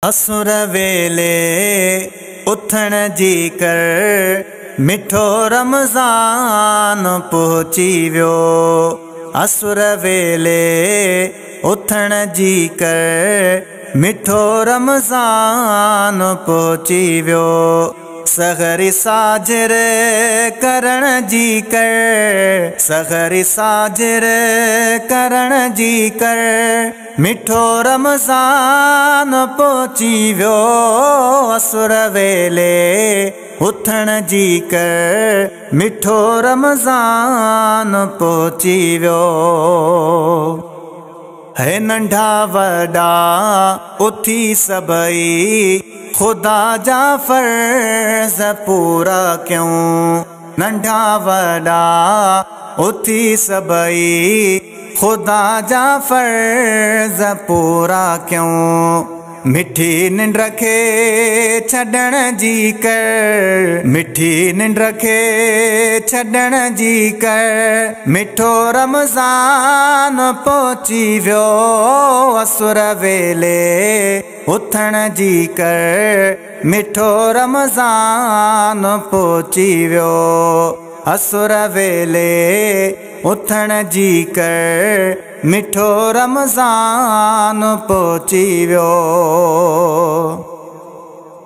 असुर वेले उथण जी कर मिठो रमज़ान पहुची वियो। असुर वेले उथण जी कर मिठो रमज़ान पहुची वियो। सहरी साजिर करण जी कर, सहरी साजिर करण जी कर मिठो रमज़ान पहुची वियो। असुर वेले उथण जी कर मिठो रमज़ान पहुची वियो। है नंढा वॾा उथी सभई खुदा जा फर्ज़ पूरा क्यों। नंढा वॾा उथी सभई खुदा जा फर्ज़ पूरा क्यों। मिठी निंड खे छॾण जी कर, मिठी निंड खे छॾण जी कर मिठो रमज़ान पहुची वियो। असुर वेले उथण जी कर मिठो रमज़ान पहुची वियो। असुर वेले उथण जी कर मिठो रमज़ान पहुची वियो।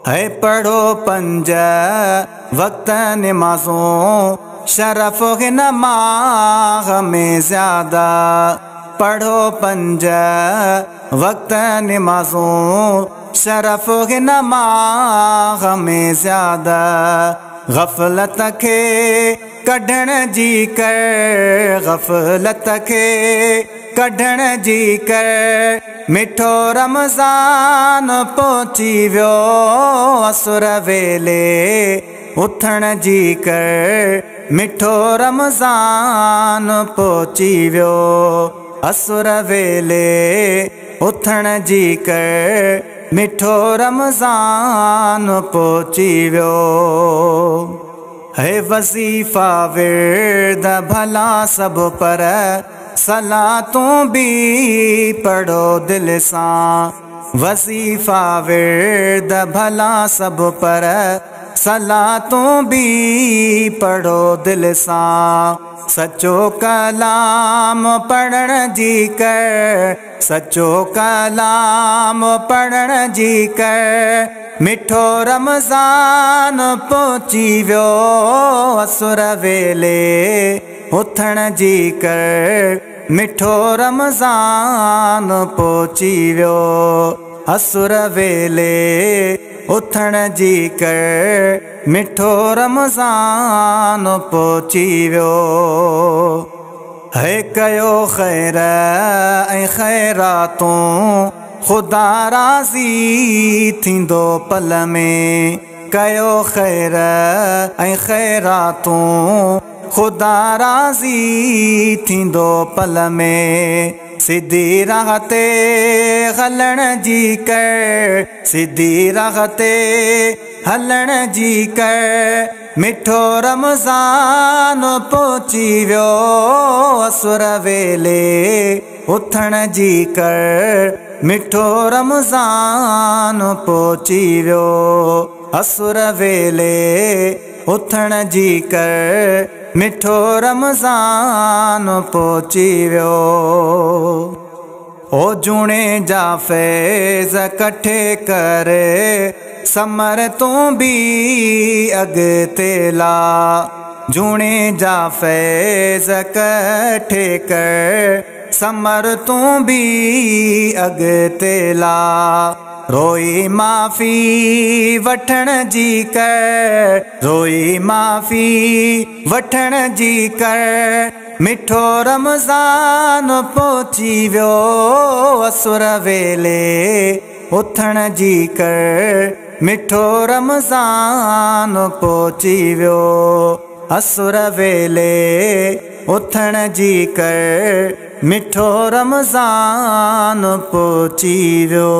है पढ़ो पंज वक्त नमाज़ों शरफ हिन माह में ज़्यादा। पढ़ो पंज वक्त नमाज़ों शरफ हिन माह में ज़्यादा। गफ़लत खे कढण जी कर, गफ़लत खे कढण जी कर मिठो रमज़ान पहुची वियो। असुर वेले उथण जी कर मिठो रमज़ान पहुची वियो। असुर वेले उथण जी कर मिठो रमज़ान पहुची वियो। है वज़ीफ़ा विर्द भला सब पर सलातों भी पढ़ो दिल सां। वज़ीफ़ा विर्द भला सब पर सलातों भी पढ़ो दिल सां। सचो कलाम पढ़ण जी कर, सचो कलाम पढ़ण जी कर मिठो रमज़ान पहुची वियो। असुर वेले उथण जी कर मिठो रमज़ान पहुची वियो। असुर वेले उथण जी कर मिठो रमज़ान पहुची वियो। है कयो ख़ैर ऐं ख़ैरातूं खुदा राज़ी थींदो पल में। कयो ख़ैर ऐं ख़ैरातूं खुदा राज़ी थींदो पल में। सिधी राह ते हलण जी कर, सिधी राह ते हलण जी कर मिठो रमज़ान पहुची वियो। असुर वेले उथण जी कर मिठो रमज़ान पहुची वियो। असुर वेले उथण जी कर मिठो रमज़ान पहुची वियो। ओ जूणे जा फैज़ कठे करे समर तूं भी अॻिते ला। जूणे जा फैज़ कठे कर समर तूं भी अॻिते ला। रोई माफ़ी वठण जी कर, रोई माफ़ी वठण जी कर मिठो रमज़ान पहुची वियो। असुर वेले उथण जी कर मिठो रमज़ान पहुची वियो। असुर वेले उथण जी कर मिठो रमज़ान पहुची वियो।